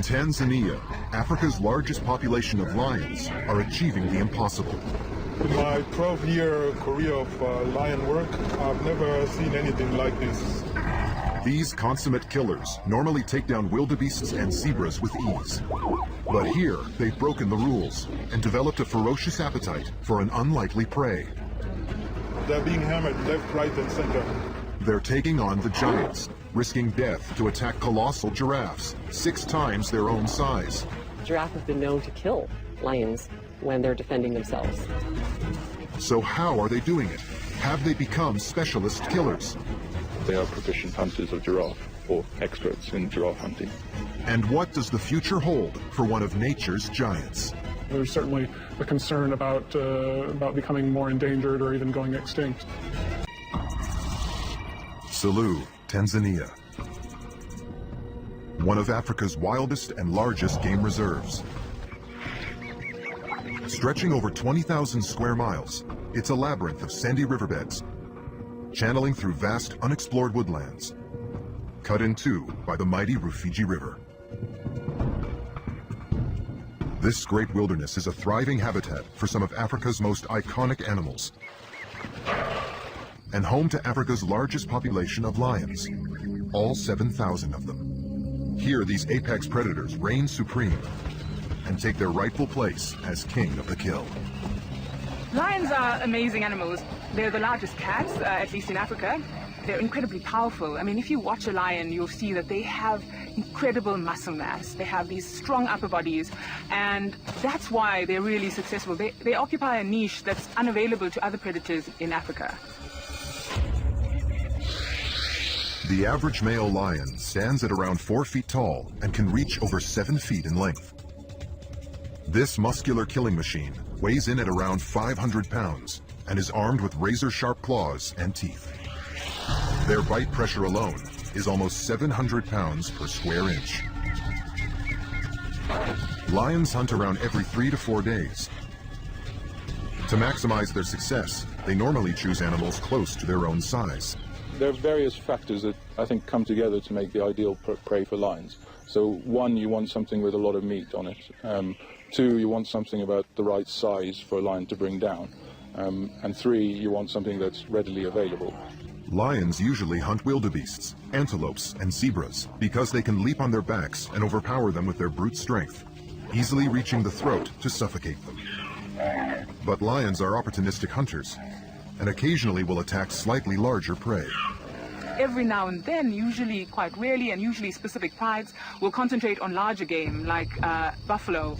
In Tanzania, Africa's largest population of lions are achieving the impossible. In my 12-year career of lion work, I've never seen anything like this. These consummate killers normally take down wildebeests and zebras with ease. But here, they've broken the rules and developed a ferocious appetite for an unlikely prey. They're being hammered left, right, and center. They're taking on the giants, risking death to attack colossal giraffes, 6 times their own size. Giraffes have been known to kill lions when they're defending themselves. So how are they doing it? Have they become specialist killers? They are proficient hunters of giraffe, or experts in giraffe hunting. And what does the future hold for one of nature's giants? There's certainly a concern about becoming more endangered or even going extinct. Selous, Tanzania. One of Africa's wildest and largest game reserves. Stretching over 20,000 square miles, it's a labyrinth of sandy riverbeds, channeling through vast unexplored woodlands, cut in two by the mighty Rufiji River. This great wilderness is a thriving habitat for some of Africa's most iconic animals, and home to Africa's largest population of lions, all 7,000 of them. Here, these apex predators reign supreme and take their rightful place as king of the kill. Lions are amazing animals. They're the largest cats, at least in Africa. They're incredibly powerful. I mean, if you watch a lion, you'll see that they have incredible muscle mass. They have these strong upper bodies, and that's why they're really successful. They occupy a niche that's unavailable to other predators in Africa. The average male lion stands at around 4 feet tall and can reach over 7 feet in length. This muscular killing machine weighs in at around 500 pounds and is armed with razor-sharp claws and teeth. Their bite pressure alone is almost 700 pounds per square inch. Lions hunt around every 3 to 4 days. To maximize their success, they normally choose animals close to their own size. There are various factors that I think come together to make the ideal prey for lions. So 1, you want something with a lot of meat on it. 2, you want something about the right size for a lion to bring down. And 3, you want something that's readily available. Lions usually hunt wildebeests, antelopes, and zebras because they can leap on their backs and overpower them with their brute strength, easily reaching the throat to suffocate them. But lions are opportunistic hunters and occasionally will attack slightly larger prey. Every now and then, usually quite rarely, and usually specific prides, will concentrate on larger game like buffalo.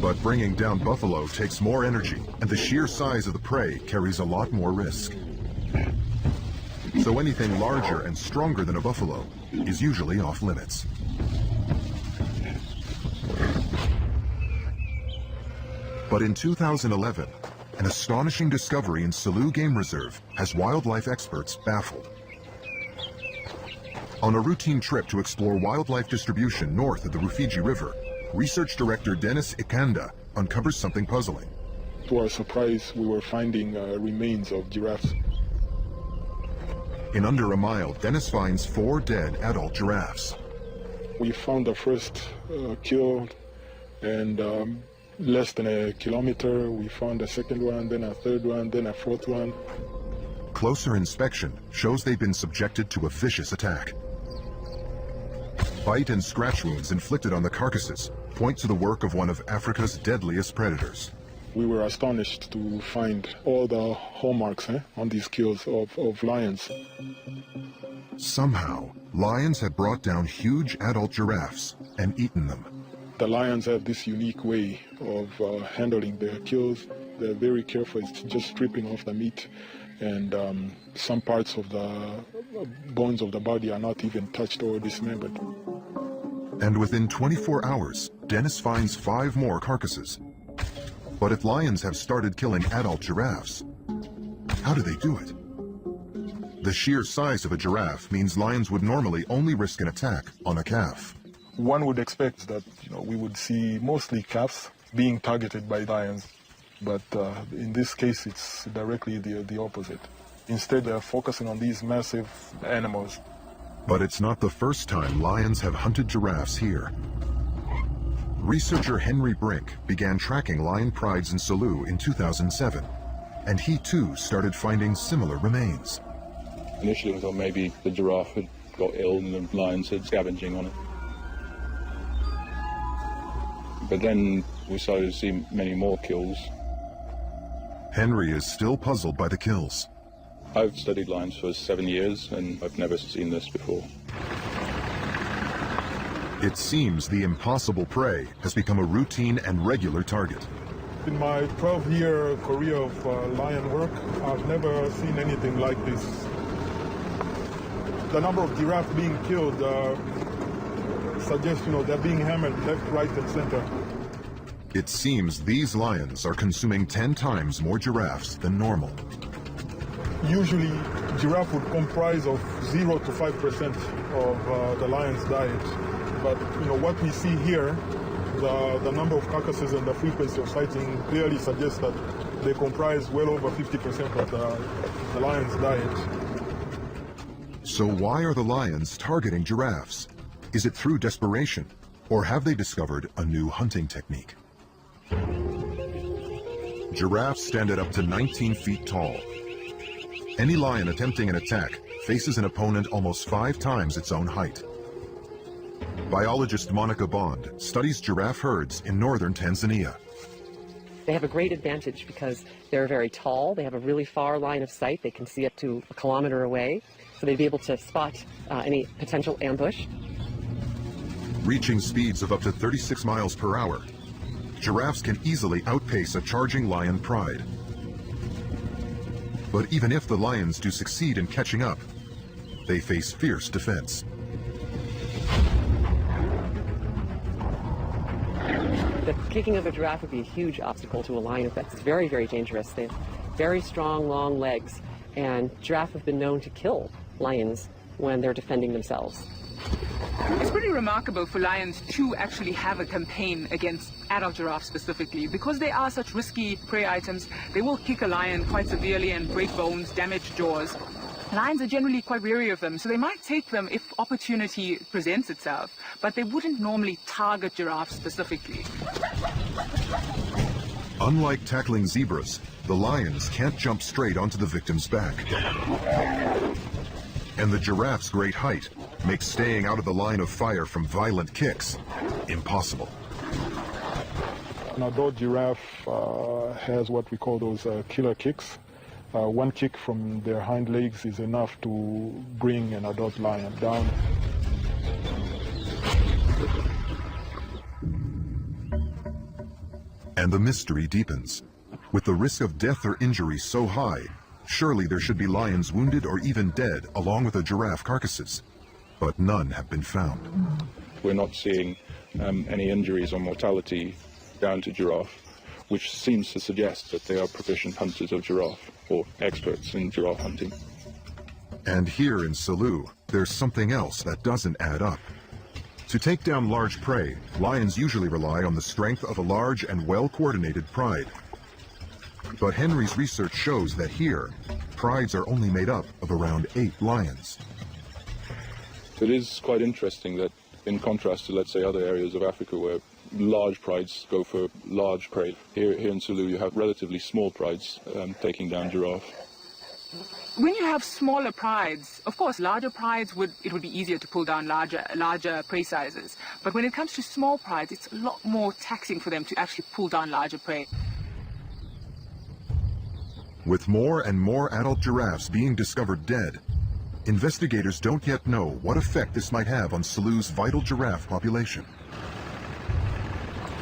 But bringing down buffalo takes more energy, and the sheer size of the prey carries a lot more risk. So anything larger and stronger than a buffalo is usually off limits. But in 2011, an astonishing discovery in Selous Game Reserve has wildlife experts baffled. On a routine trip to explore wildlife distribution north of the Rufiji River, research director Dennis Ikanda uncovers something puzzling. To our surprise, we were finding remains of giraffes. In under a mile, Dennis finds 4 dead adult giraffes. We found the first killed, and less than a kilometer, we found a second one, then a third one, then a fourth one. Closer inspection shows they've been subjected to a vicious attack. Bite and scratch wounds inflicted on the carcasses point to the work of one of Africa's deadliest predators. We were astonished to find all the hallmarks on these kills of lions. Somehow, lions had brought down huge adult giraffes and eaten them. The lions have this unique way of handling their kills. They're very careful. It's just stripping off the meat, and some parts of the bones of the body are not even touched or dismembered. And within 24 hours, Dennis finds 5 more carcasses. But if lions have started killing adult giraffes, how do they do it? The sheer size of a giraffe means lions would normally only risk an attack on a calf. One would expect that we would see mostly calves being targeted by lions, but in this case it's directly the opposite. Instead, they're focusing on these massive animals. But it's not the first time lions have hunted giraffes here. Researcher Henry Brink began tracking lion prides in Selous in 2007, and he too started finding similar remains. Initially we thought maybe the giraffe had got ill and the lions had scavenging on it. But then we started to see many more kills. Henry is still puzzled by the kills. I've studied lions for 7 years and I've never seen this before. It seems the impossible prey has become a routine and regular target. In my 12-year career of lion work, I've never seen anything like this. The number of giraffes being killed suggests, they're being hammered left, right, and center. It seems these lions are consuming 10 times more giraffes than normal. Usually, giraffe would comprise of 0 to 5% of the lion's diet. But what we see here, the number of carcasses and the frequency of sighting clearly suggests that they comprise well over 50% of the lion's diet. So why are the lions targeting giraffes? Is it through desperation, or have they discovered a new hunting technique? Giraffes stand at up to 19 feet tall. Any lion attempting an attack faces an opponent almost 5 times its own height. Biologist Monica Bond studies giraffe herds in northern Tanzania. They have a great advantage because they're very tall. They have a really far line of sight. They can see up to a kilometer away, so they'd be able to spot any potential ambush. Reaching speeds of up to 36 miles per hour, giraffes can easily outpace a charging lion pride. But even if the lions do succeed in catching up, they face fierce defense. The kicking of a giraffe would be a huge obstacle to a lion. That's very, very dangerous. They have very strong, long legs, and giraffes have been known to kill lions when they're defending themselves. It's pretty remarkable for lions to actually have a campaign against adult giraffes specifically. Because they are such risky prey items, they will kick a lion quite severely and break bones, damage jaws. Lions are generally quite wary of them, so they might take them if opportunity presents itself, but they wouldn't normally target giraffes specifically. Unlike tackling zebras, the lions can't jump straight onto the victim's back. And the giraffe's great height makes staying out of the line of fire from violent kicks impossible. An adult giraffe has what we call those killer kicks. One kick from their hind legs is enough to bring an adult lion down. And the mystery deepens. With the risk of death or injury so high, surely there should be lions wounded or even dead along with the giraffe carcasses. But none have been found. We're not seeing any injuries or mortality down to giraffe, which seems to suggest that they are proficient hunters of giraffe, or experts in giraffe hunting. And here in Selous, there's something else that doesn't add up. To take down large prey, lions usually rely on the strength of a large and well-coordinated pride. But Henry's research shows that here, prides are only made up of around 8 lions. It is quite interesting that, in contrast to, let's say, other areas of Africa where large prides go for large prey, here in Selous you have relatively small prides taking down giraffe. When you have smaller prides, of course, larger prides it would be easier to pull down larger prey sizes. But when it comes to small prides, it's a lot more taxing for them to actually pull down larger prey. With more and more adult giraffes being discovered dead, investigators don't yet know what effect this might have on Selous's vital giraffe population.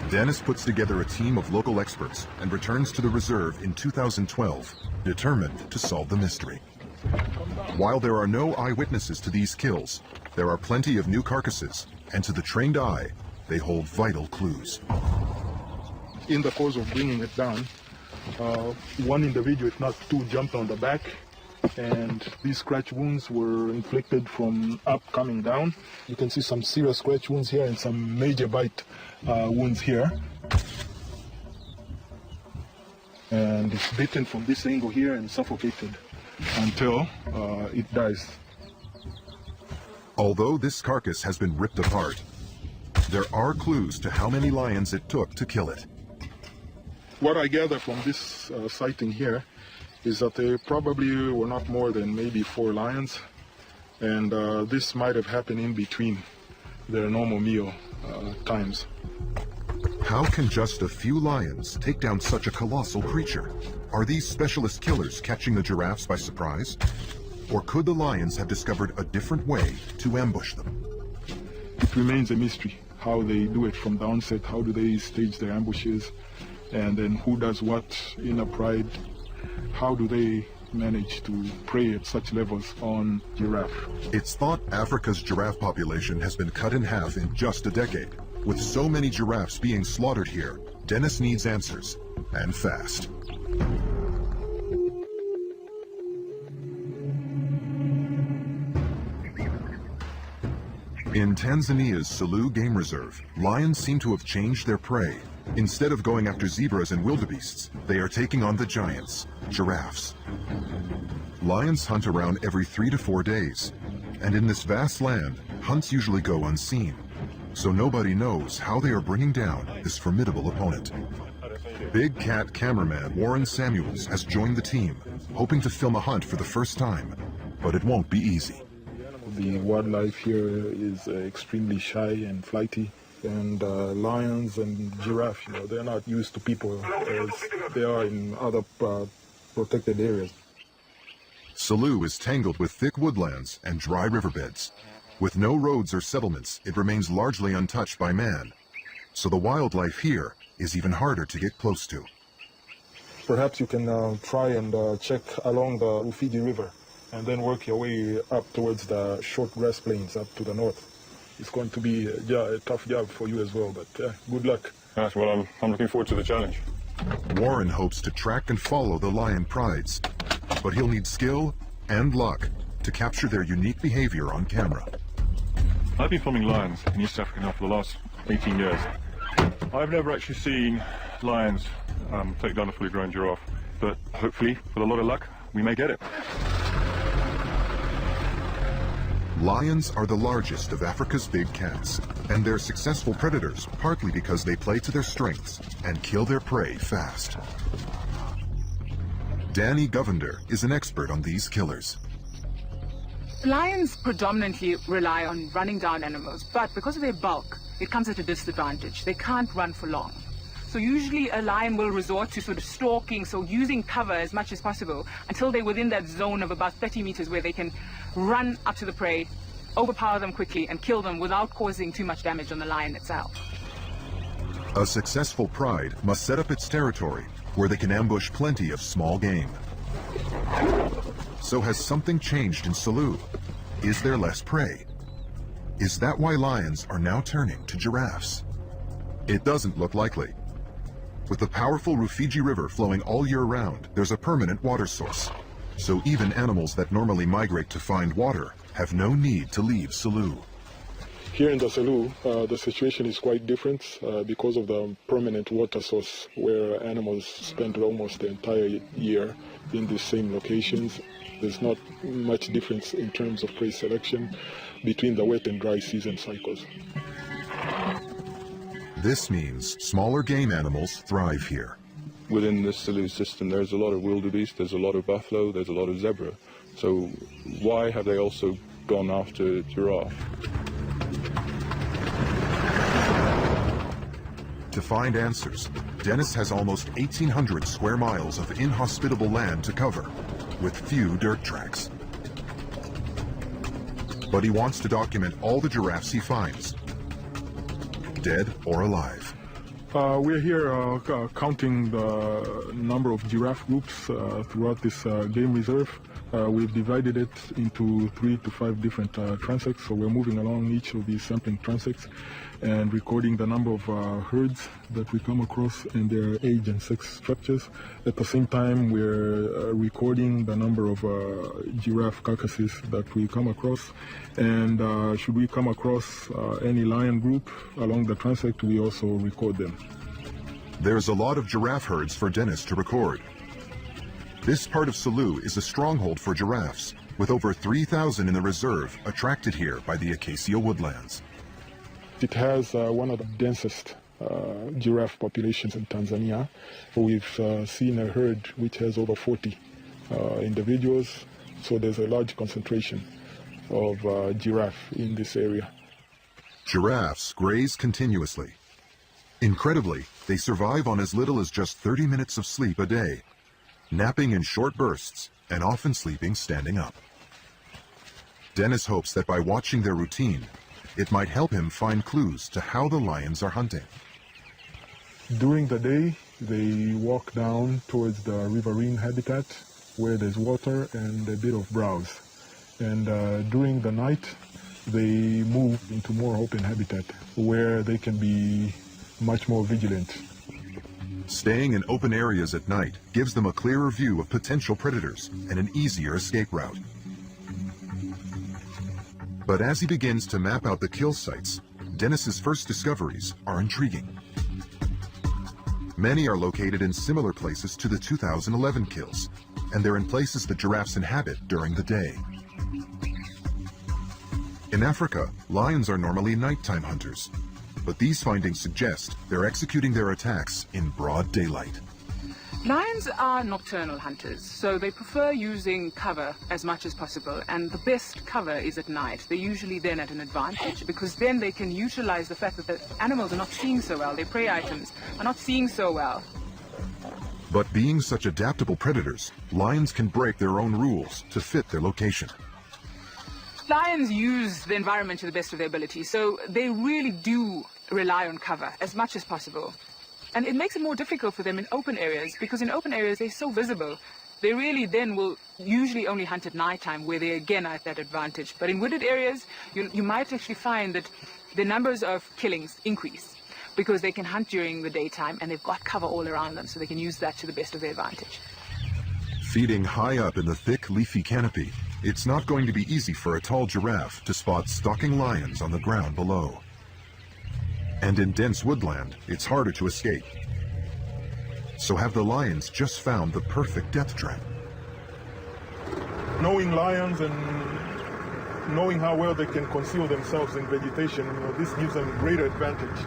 Dennis puts together a team of local experts and returns to the reserve in 2012, determined to solve the mystery. While there are no eyewitnesses to these kills, there are plenty of new carcasses, and to the trained eye, they hold vital clues. In the course of bringing it down, one individual, if not two, jumped on the back, and these scratch wounds were inflicted from up coming down. You can see some serious scratch wounds here and some major bite wounds here. And it's bitten from this angle here and suffocated until it dies. Although this carcass has been ripped apart, There are clues to how many lions it took to kill it. What I gather from this sighting here is that there probably were not more than maybe 4 lions, and this might have happened in between their normal meal times. How can just a few lions take down such a colossal creature? Are these specialist killers catching the giraffes by surprise? Or could the lions have discovered a different way to ambush them? It remains a mystery how they do it from the onset. How do they stage their ambushes? And then who does what in a pride? How do they manage to prey at such levels on giraffe? It's thought Africa's giraffe population has been cut in half in just a decade. With so many giraffes being slaughtered here, Dennis needs answers, and fast. In Tanzania's Selous Game Reserve, lions seem to have changed their prey. Instead of going after zebras and wildebeests, they are taking on the giants, giraffes. Lions hunt around every 3 to 4 days, and in this vast land, hunts usually go unseen. So nobody knows how they are bringing down this formidable opponent. Big cat cameraman Warren Samuels has joined the team, hoping to film a hunt for the first time, but it won't be easy. The wildlife here is extremely shy and flighty, and lions and giraffe, they're not used to people as they are in other protected areas. Selous is tangled with thick woodlands and dry riverbeds. With no roads or settlements, it remains largely untouched by man. So the wildlife here is even harder to get close to. Perhaps you can try and check along the Rufiji River and then work your way up towards the short grass plains up to the north. It's going to be a tough job for you as well, but good luck. Yes, well, I'm looking forward to the challenge. Warren hopes to track and follow the lion prides, but he'll need skill and luck to capture their unique behavior on camera. I've been filming lions in East Africa now for the last 18 years. I've never actually seen lions take down a fully grown giraffe, but hopefully, with a lot of luck, we may get it. Lions are the largest of Africa's big cats, and they're successful predators partly because they play to their strengths and kill their prey fast. Danny Govender is an expert on these killers. Lions predominantly rely on running down animals, but because of their bulk, it comes at a disadvantage. They can't run for long. So usually a lion will resort to sort of stalking, so using cover as much as possible until they're within that zone of about 30 meters where they can run up to the prey, overpower them quickly, and kill them without causing too much damage on the lion itself. A successful pride must set up its territory where they can ambush plenty of small game. So has something changed in Selous? Is there less prey? Is that why lions are now turning to giraffes? It doesn't look likely. With the powerful Rufiji River flowing all year round, there's a permanent water source. So even animals that normally migrate to find water have no need to leave Selous. Here in the Selous, the situation is quite different because of the permanent water source where animals spend almost the entire year in the same locations. There's not much difference in terms of prey selection between the wet and dry season cycles. This means smaller game animals thrive here. Within this Selous system, there's a lot of wildebeest, there's a lot of buffalo, there's a lot of zebra. So why have they also gone after giraffe? To find answers, Dennis has almost 1,800 square miles of inhospitable land to cover, with few dirt tracks. But he wants to document all the giraffes he finds, dead or alive. We're here counting the number of giraffe groups throughout this game reserve. We've divided it into 3 to 5 different transects, so we're moving along each of these sampling transects and recording the number of herds that we come across and their age and sex structures. At the same time, we're recording the number of giraffe carcasses that we come across, and should we come across any lion group along the transect, we also record them. There's a lot of giraffe herds for Dennis to record. This part of Selous is a stronghold for giraffes, with over 3,000 in the reserve attracted here by the acacia woodlands. It has one of the densest giraffe populations in Tanzania. We've seen a herd which has over 40 individuals, so there's a large concentration of giraffe in this area. Giraffes graze continuously. Incredibly, they survive on as little as just 30 minutes of sleep a day, napping in short bursts and often sleeping standing up. Dennis hopes that by watching their routine, it might help him find clues to how the lions are hunting. During the day, they walk down towards the riverine habitat where there's water and a bit of browse. And during the night, they move into more open habitat where they can be much more vigilant. Staying in open areas at night gives them a clearer view of potential predators and an easier escape route. But as he begins to map out the kill sites, Dennis's first discoveries are intriguing. Many are located in similar places to the 2011 kills, and they're in places that giraffes inhabit during the day. In Africa, lions are normally nighttime hunters, but these findings suggest they're executing their attacks in broad daylight. Lions are nocturnal hunters, so they prefer using cover as much as possible, and the best cover is at night. They're usually then at an advantage because then they can utilize the fact that the animals are not seeing so well, their prey items are not seeing so well. But being such adaptable predators, lions can break their own rules to fit their location. Lions use the environment to the best of their ability, so they really do rely on cover as much as possible. And it makes it more difficult for them in open areas, because in open areas they're so visible. They really then will usually only hunt at nighttime, where they again are at that advantage. But in wooded areas, you might actually find that the numbers of killings increase, because they can hunt during the daytime and they've got cover all around them, so they can use that to the best of their advantage. Feeding high up in the thick, leafy canopy, it's not going to be easy for a tall giraffe to spot stalking lions on the ground below. And in dense woodland, it's harder to escape. So have the lions just found the perfect death trap? Knowing lions and knowing how well they can conceal themselves in vegetation, this gives them greater advantage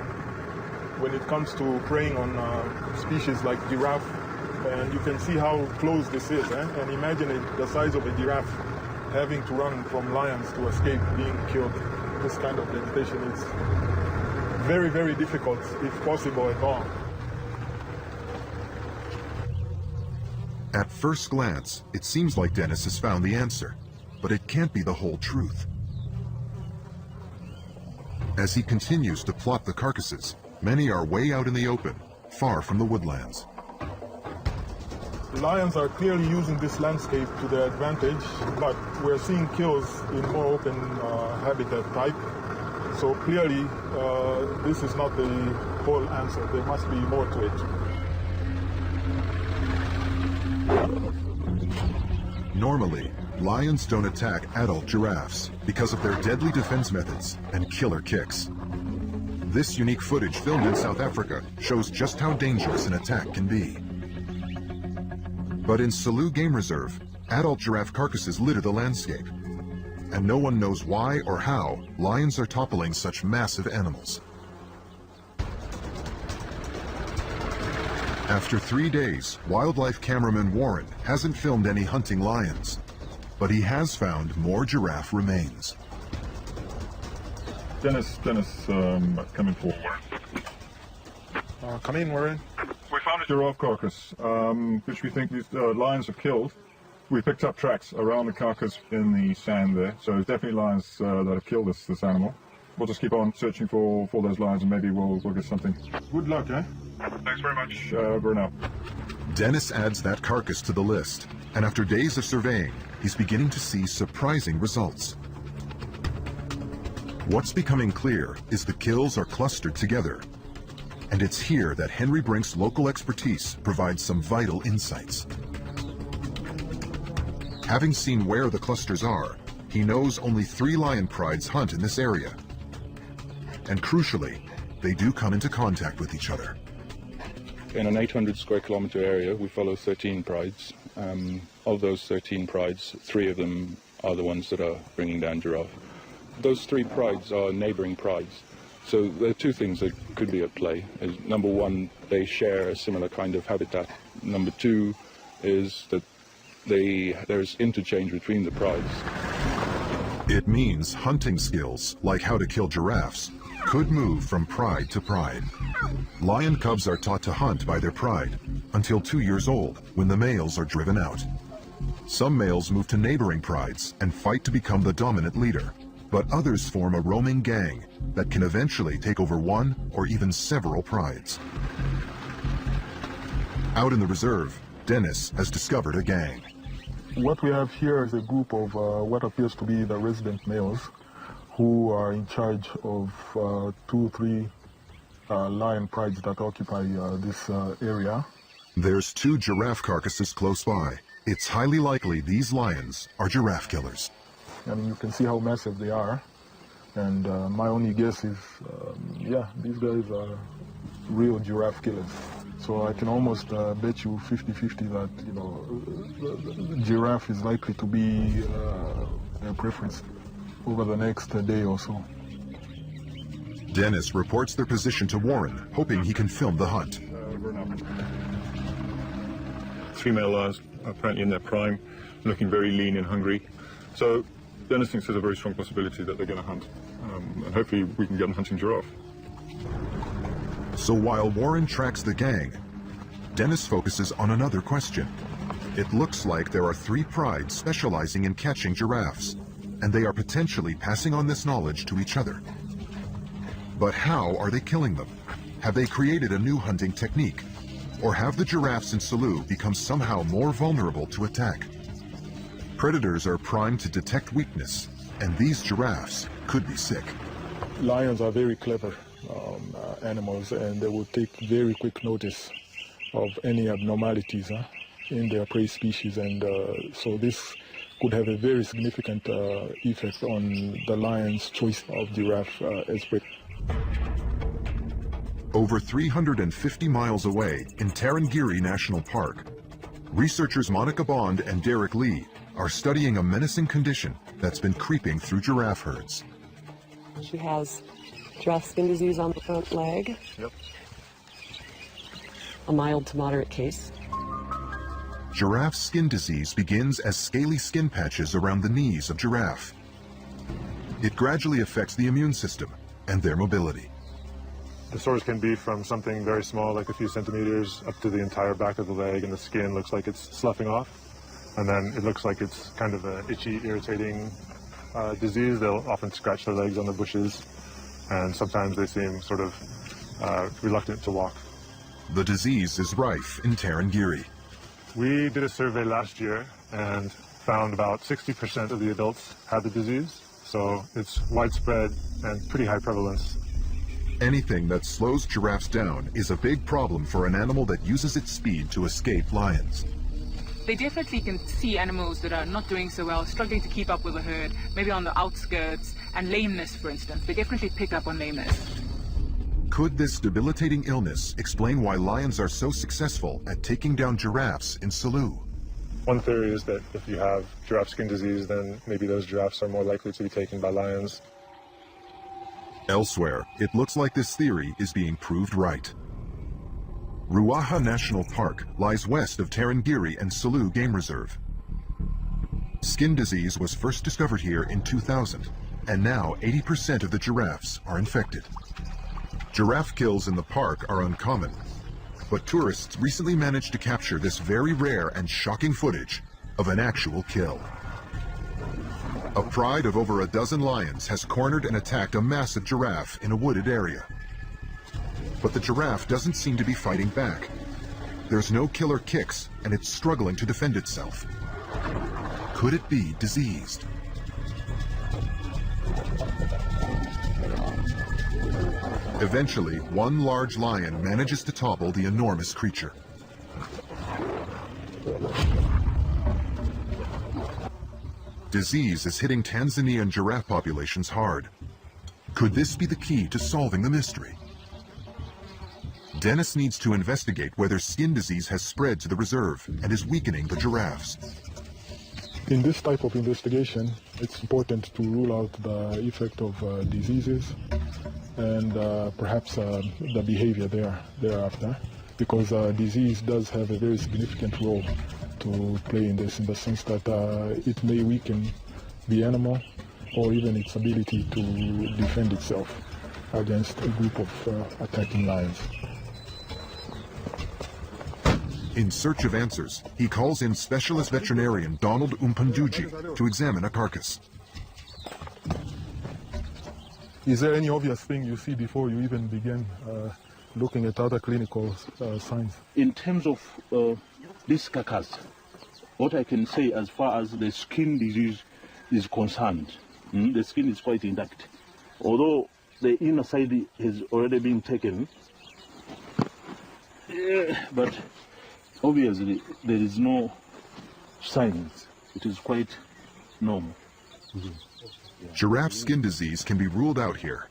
when it comes to preying on species like giraffe. And you can see how close this is, and imagine it, the size of a giraffe having to run from lions to escape being killed. This kind of vegetation is very, very difficult, if possible at all. At first glance, it seems like Dennis has found the answer, but it can't be the whole truth. As he continues to plot the carcasses, many are way out in the open, far from the woodlands. Lions are clearly using this landscape to their advantage, but we're seeing kills in more open habitat type. So clearly, this is not the whole answer. There must be more to it. Normally, lions don't attack adult giraffes because of their deadly defense methods and killer kicks. This unique footage filmed in South Africa shows just how dangerous an attack can be. But in Selous Game Reserve, adult giraffe carcasses litter the landscape, and no one knows why or how lions are toppling such massive animals. After 3 days, wildlife cameraman Warren hasn't filmed any hunting lions, but he has found more giraffe remains. Dennis, coming forward. Come in, Warren. We found a giraffe carcass, which we think these lions have killed. We picked up tracks around the carcass in the sand there, so it's definitely lions that have killed this animal. We'll just keep on searching for those lions, and maybe we'll get something. Good luck, eh? Thanks very much, Bruno. Dennis adds that carcass to the list, and after days of surveying, he's beginning to see surprising results. What's becoming clear is the kills are clustered together, and it's here that Henry Brink's local expertise provides some vital insights. Having seen where the clusters are, he knows only 3 lion prides hunt in this area. And crucially, they do come into contact with each other. In an 800 square kilometer area, we follow 13 prides. Of those 13 prides, 3 of them are the ones that are bringing down giraffe. Those 3 prides are neighboring prides. So there are two things that could be at play. Number one, they share a similar kind of habitat. Number two is that there's interchange between the prides. It means hunting skills, like how to kill giraffes, could move from pride to pride. Lion cubs are taught to hunt by their pride until 2 years old, when the males are driven out. Some males move to neighboring prides and fight to become the dominant leader, but others form a roaming gang that can eventually take over one or even several prides. Out in the reserve, Dennis has discovered a gang. What we have here is a group of what appears to be the resident males who are in charge of 2 or 3 lion prides that occupy this area. There's 2 giraffe carcasses close by. It's highly likely these lions are giraffe killers. I mean, you can see how massive they are. And my only guess is, yeah, these guys are real giraffe killers. So I can almost bet you 50-50 that, you know, giraffe is likely to be their preference over the next day or so. Dennis reports their position to Warren, hoping he can film the hunt. 3 male lions, apparently in their prime, looking very lean and hungry. So Dennis thinks there's a very strong possibility that they're going to hunt. And hopefully we can get them hunting giraffe. So while Warren tracks the gang, Dennis focuses on another question. It looks like there are 3 prides specializing in catching giraffes, and they are potentially passing on this knowledge to each other. But how are they killing them? Have they created a new hunting technique? Or have the giraffes in Selous become somehow more vulnerable to attack? Predators are primed to detect weakness, and these giraffes could be sick. Lions are very clever animals, and they will take very quick notice of any abnormalities in their prey species, and so this could have a very significant effect on the lion's choice of giraffe as prey. Over 350 miles away in Tarangire National Park, researchers Monica Bond and Derek Lee are studying a menacing condition that's been creeping through giraffe herds. She has giraffe skin disease on the front leg. Yep. A mild to moderate case. Giraffe skin disease begins as scaly skin patches around the knees of giraffe. It gradually affects the immune system and their mobility. The sores can be from something very small, like a few centimeters, up to the entire back of the leg, and the skin looks like it's sloughing off. And then it looks like it's kind of an itchy, irritating disease. They'll often scratch their legs on the bushes, and sometimes they seem sort of reluctant to walk. The disease is rife in Tarangire. We did a survey last year and found about 60% of the adults had the disease, so it's widespread and pretty high prevalence. Anything that slows giraffes down is a big problem for an animal that uses its speed to escape lions. They definitely can see animals that are not doing so well, struggling to keep up with the herd, maybe on the outskirts, and lameness, for instance. They definitely pick up on lameness. Could this debilitating illness explain why lions are so successful at taking down giraffes in Selous? One theory is that if you have giraffe skin disease, then maybe those giraffes are more likely to be taken by lions. Elsewhere, it looks like this theory is being proved right. Ruaha National Park lies west of Tarangire and Selous Game Reserve. Skin disease was first discovered here in 2000, and now 80% of the giraffes are infected. Giraffe kills in the park are uncommon, but tourists recently managed to capture this very rare and shocking footage of an actual kill. A pride of over a dozen lions has cornered and attacked a massive giraffe in a wooded area. But the giraffe doesn't seem to be fighting back. There's no killer kicks, and it's struggling to defend itself. Could it be diseased? Eventually, one large lion manages to topple the enormous creature. Disease is hitting Tanzanian giraffe populations hard. Could this be the key to solving the mystery? Dennis needs to investigate whether skin disease has spread to the reserve and is weakening the giraffes. In this type of investigation, it's important to rule out the effect of diseases and perhaps the behavior thereafter, because disease does have a very significant role to play in this, in the sense that it may weaken the animal or even its ability to defend itself against a group of attacking lions. In search of answers, he calls in specialist veterinarian Donald Umpanduji to examine a carcass. Is there any obvious thing you see before you even begin looking at other clinical signs? In terms of this carcass, what I can say as far as the skin disease is concerned, the skin is quite intact. Although the inner side has already been taken, but obviously there is no signs. It is quite normal. Giraffe skin disease can be ruled out here,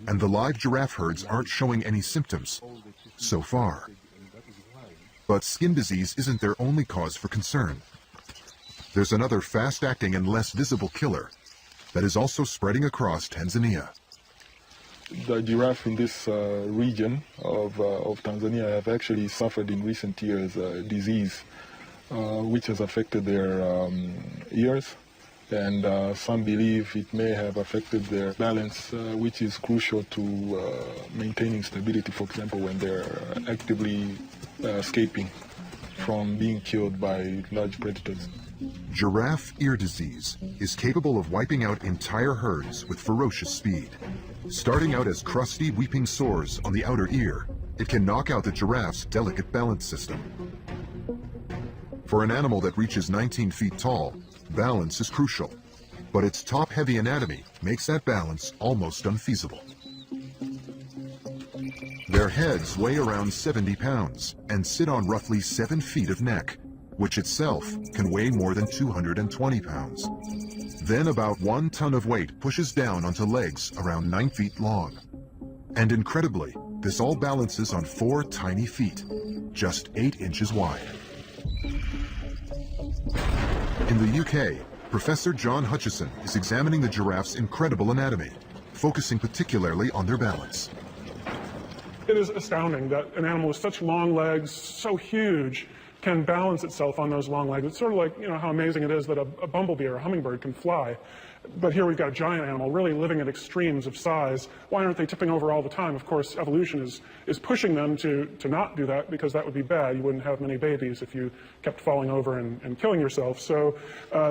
and the live giraffe herds aren't showing any symptoms so far. But skin disease isn't their only cause for concern. There's another fast-acting and less visible killer that is also spreading across Tanzania. The giraffe in this region of Tanzania have actually suffered in recent years disease which has affected their ears, and some believe it may have affected their balance, which is crucial to maintaining stability, for example, when they're actively escaping from being killed by large predators. Giraffe ear disease is capable of wiping out entire herds with ferocious speed. Starting out as crusty, weeping sores on the outer ear, it can knock out the giraffe's delicate balance system. For an animal that reaches 19 feet tall, balance is crucial, but its top-heavy anatomy makes that balance almost unfeasible. Their heads weigh around 70 pounds and sit on roughly 7 feet of neck, which itself can weigh more than 220 pounds. Then about 1 ton of weight pushes down onto legs around 9 feet long. And incredibly, this all balances on 4 tiny feet, just 8 inches wide. In the UK, Professor John Hutchison is examining the giraffe's incredible anatomy, focusing particularly on their balance. It is astounding that an animal with such long legs, so huge, can balance itself on those long legs. It's sort of like, you know, how amazing it is that a bumblebee or a hummingbird can fly. But here we've got a giant animal really living at extremes of size. Why aren't they tipping over all the time? Of course, evolution is pushing them to not do that, because that would be bad. You wouldn't have many babies if you kept falling over and killing yourself. So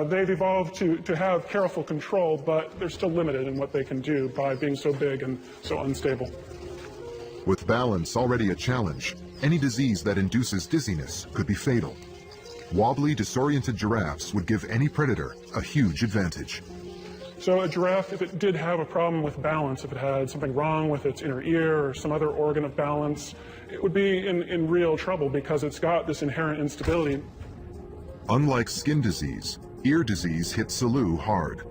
they've evolved to have careful control, but they're still limited in what they can do by being so big and so unstable. With balance already a challenge, any disease that induces dizziness could be fatal. Wobbly, disoriented giraffes would give any predator a huge advantage. So a giraffe, if it did have a problem with balance, if it had something wrong with its inner ear or some other organ of balance, it would be in real trouble, because it's got this inherent instability. Unlike skin disease, ear disease hit Salu hard.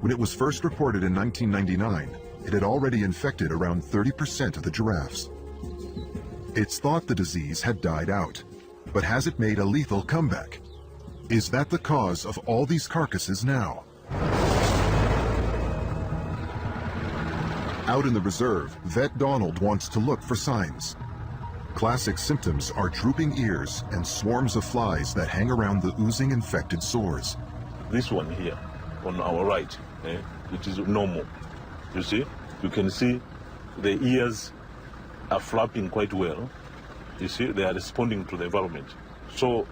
When it was first reported in 1999, it had already infected around 30% of the giraffes. It's thought the disease had died out, but has it made a lethal comeback? Is that the cause of all these carcasses now? Out in the reserve, Vet Donald wants to look for signs. Classic symptoms are drooping ears and swarms of flies that hang around the oozing infected sores. This one here, on our right, it is normal. You see? You can see the ears are flapping quite well. You see, they are responding to the environment. So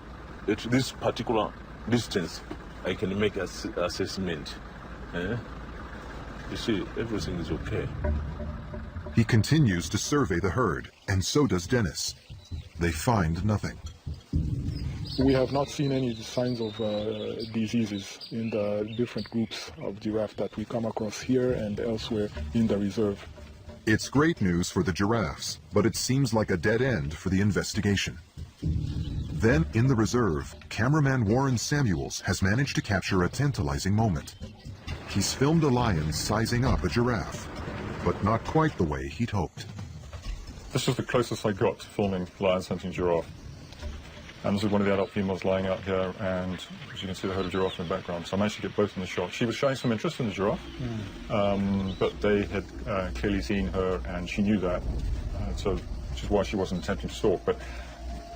at this particular distance, I can make an assessment. You see, everything is okay. He continues to survey the herd, and so does Dennis. They find nothing. We have not seen any signs of diseases in the different groups of giraffe that we come across here and elsewhere in the reserve. It's great news for the giraffes, but it seems like a dead end for the investigation. Then, in the reserve, cameraman Warren Samuels has managed to capture a tantalizing moment. He's filmed a lion sizing up a giraffe, but not quite the way he'd hoped. This is the closest I got to filming lions hunting giraffe. And this is one of the adult females lying out here, and as you can see the herd of giraffe in the background. So I managed to get both in the shot. She was showing some interest in the giraffe, but they had clearly seen her, and she knew that, which is why she wasn't attempting to stalk. But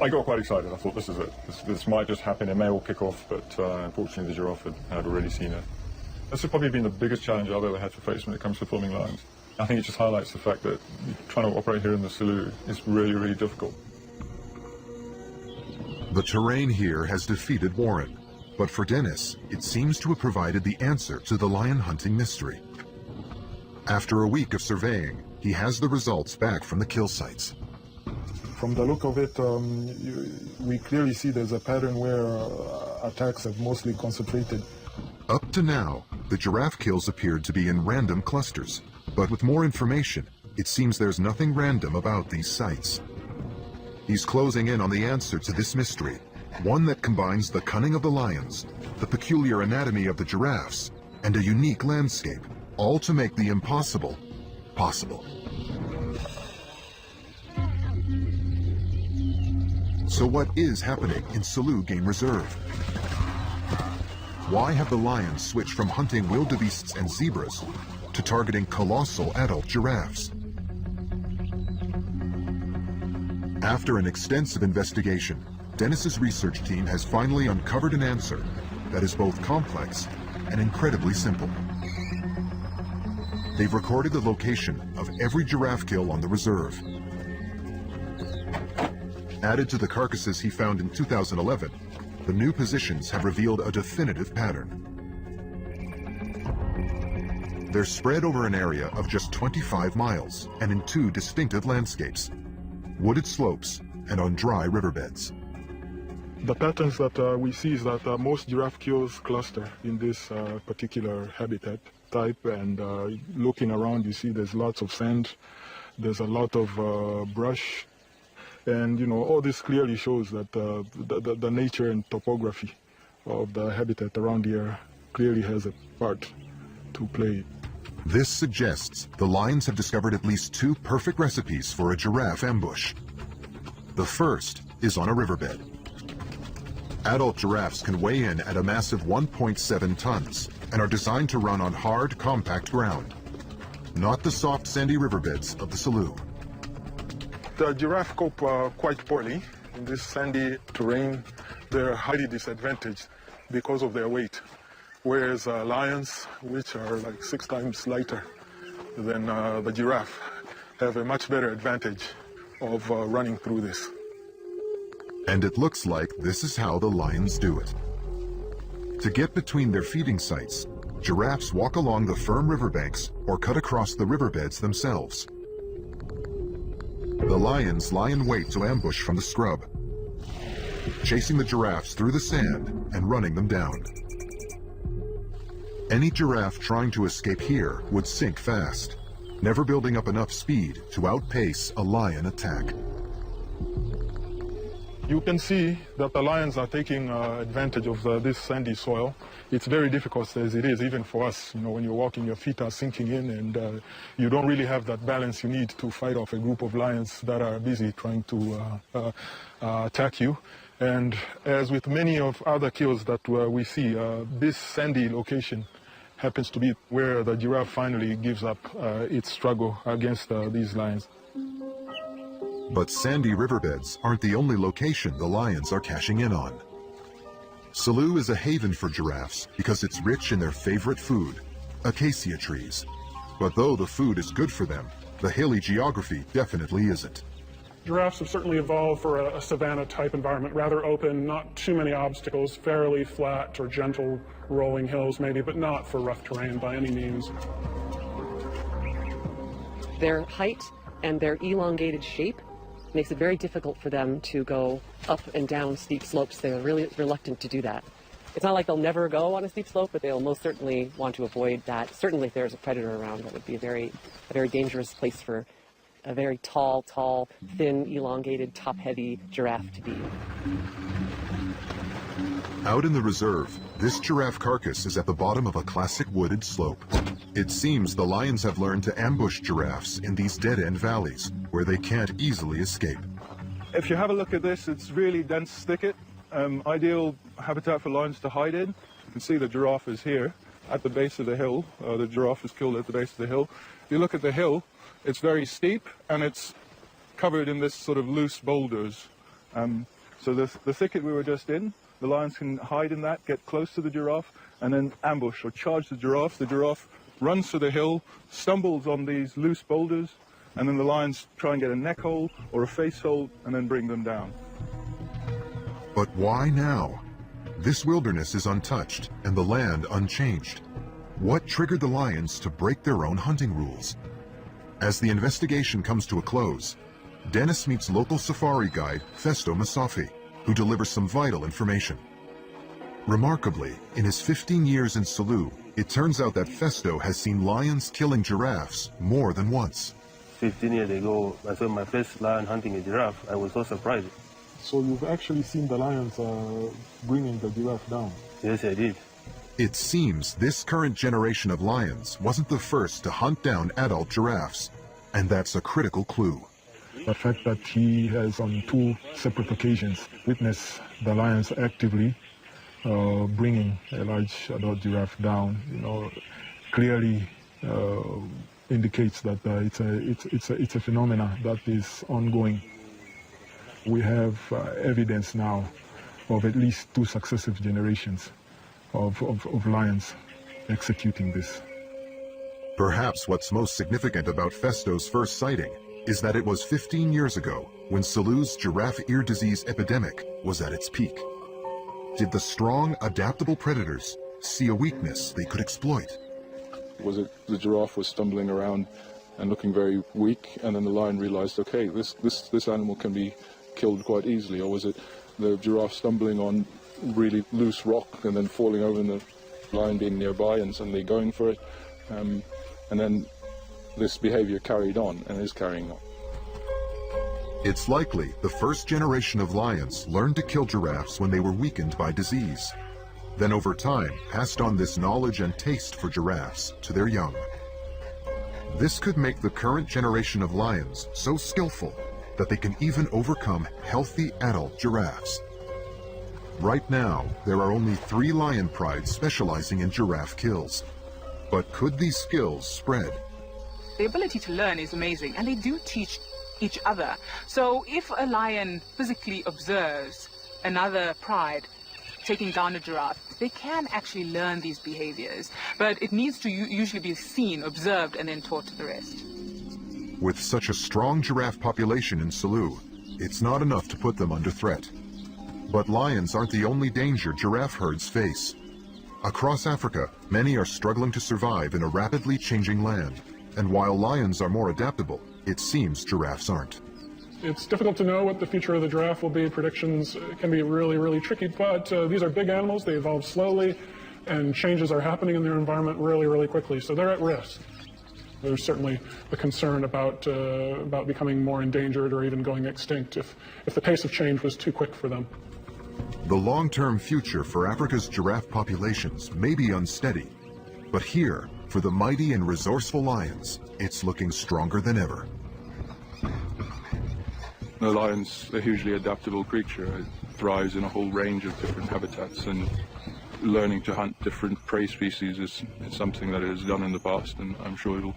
I got quite excited. I thought, this is it. This might just happen. It may all kick off, but unfortunately the giraffe had already seen her. This has probably been the biggest challenge I've ever had to face when it comes to filming lions. I think it just highlights the fact that trying to operate here in the Selous is really, really difficult. The terrain here has defeated Warren, but for Dennis, it seems to have provided the answer to the lion hunting mystery. After a week of surveying, he has the results back from the kill sites. From the look of it, we clearly see there's a pattern where attacks have mostly concentrated. Up to now, the giraffe kills appeared to be in random clusters, but with more information, it seems there's nothing random about these sites. He's closing in on the answer to this mystery, one that combines the cunning of the lions, the peculiar anatomy of the giraffes, and a unique landscape, all to make the impossible possible. So what is happening in Selous Game Reserve? Why have the lions switched from hunting wildebeests and zebras to targeting colossal adult giraffes? After an extensive investigation, Dennis's research team has finally uncovered an answer that is both complex and incredibly simple. They've recorded the location of every giraffe kill on the reserve. Added to the carcasses he found in 2011, the new positions have revealed a definitive pattern. They're spread over an area of just 25 miles and in two distinctive landscapes: wooded slopes and on dry riverbeds. The patterns that we see is that most giraffe kills cluster in this particular habitat type, and looking around you see there's lots of sand, there's a lot of brush, and all this clearly shows that the nature and topography of the habitat around here clearly has a part to play. This suggests the lions have discovered at least two perfect recipes for a giraffe ambush. The first is on a riverbed. Adult giraffes can weigh in at a massive 1.7 tons and are designed to run on hard, compact ground, not the soft, sandy riverbeds of the Selous. The giraffe cope quite poorly in this sandy terrain. They're highly disadvantaged because of their weight, whereas lions, which are like 6 times lighter than the giraffe, have a much better advantage of running through this. And it looks like this is how the lions do it. To get between their feeding sites, giraffes walk along the firm riverbanks or cut across the riverbeds themselves. The lions lie in wait to ambush from the scrub, chasing the giraffes through the sand and running them down. Any giraffe trying to escape here would sink fast, never building up enough speed to outpace a lion attack. You can see that the lions are taking advantage of this sandy soil. It's very difficult as it is, even for us. When you're walking, your feet are sinking in, and you don't really have that balance you need to fight off a group of lions that are busy trying to attack you. And as with many of other kills that we see, this sandy location happens to be where the giraffe finally gives up its struggle against these lions. But sandy riverbeds aren't the only location the lions are cashing in on. Selous is a haven for giraffes because it's rich in their favorite food, acacia trees. But though the food is good for them, the hilly geography definitely isn't. Giraffes have certainly evolved for a savanna-type environment, rather open, not too many obstacles, fairly flat or gentle rolling hills maybe, but not for rough terrain by any means. Their height and their elongated shape makes it very difficult for them to go up and down steep slopes. They're really reluctant to do that. It's not like they'll never go on a steep slope, but they'll most certainly want to avoid that. Certainly if there's a predator around, that would be a very dangerous place for a very tall, thin, elongated, top-heavy giraffe to be. Out in the reserve, this giraffe carcass is at the bottom of a classic wooded slope. It seems the lions have learned to ambush giraffes in these dead-end valleys, where they can't easily escape. If you have a look at this, it's really dense thicket, ideal habitat for lions to hide in. You can see the giraffe is here at the base of the hill. The giraffe is killed at the base of the hill. If you look at the hill, it's very steep and it's covered in this sort of loose boulders. So the thicket we were just in, the lions can hide in that, get close to the giraffe, and then ambush or charge the giraffe. The giraffe runs to the hill, stumbles on these loose boulders, and then the lions try and get a neck hold or a face hold and then bring them down. But why now? This wilderness is untouched and the land unchanged. What triggered the lions to break their own hunting rules? As the investigation comes to a close, Dennis meets local safari guide Festo Masafi, who delivers some vital information. Remarkably, in his 15 years in Selous, it turns out that Festo has seen lions killing giraffes more than once. 15 years ago, I saw my first lion hunting a giraffe. I was so surprised. So you've actually seen the lions bringing the giraffe down? Yes, I did. It seems this current generation of lions wasn't the first to hunt down adult giraffes, and that's a critical clue. The fact that he has on 2 separate occasions witnessed the lions actively bringing a large adult giraffe down, clearly indicates that it's a phenomena that is ongoing. We have evidence now of at least 2 successive generations of lions executing this. Perhaps what's most significant about Festo's first sighting is that it was 15 years ago when Selous' giraffe ear disease epidemic was at its peak. Did the strong, adaptable predators see a weakness they could exploit? Was it the giraffe was stumbling around and looking very weak, and then the lion realized, okay, this animal can be killed quite easily? Or was it the giraffe stumbling on really loose rock and then falling over and the lion being nearby and suddenly going for it? And then this behavior carried on and is carrying on. It's likely the first generation of lions learned to kill giraffes when they were weakened by disease. Then over time, passed on this knowledge and taste for giraffes to their young. This could make the current generation of lions so skillful that they can even overcome healthy adult giraffes. Right now, there are only 3 lion prides specializing in giraffe kills. But could these skills spread? The ability to learn is amazing, and they do teach each other. So if a lion physically observes another pride taking down a giraffe, they can actually learn these behaviors, but it needs to usually be seen, observed, and then taught to the rest. With such a strong giraffe population in Selous, it's not enough to put them under threat. But lions aren't the only danger giraffe herds face. Across Africa, many are struggling to survive in a rapidly changing land. And while lions are more adaptable, it seems giraffes aren't. It's difficult to know what the future of the giraffe will be. Predictions can be really, really tricky, but these are big animals. They evolve slowly, and changes are happening in their environment really, really quickly, so they're at risk. There's certainly a concern about becoming more endangered or even going extinct if the pace of change was too quick for them. The long-term future for Africa's giraffe populations may be unsteady, but here, for the mighty and resourceful lions, it's looking stronger than ever. The lion's a hugely adaptable creature. It thrives in a whole range of different habitats, and learning to hunt different prey species is something that it has done in the past, and I'm sure it'll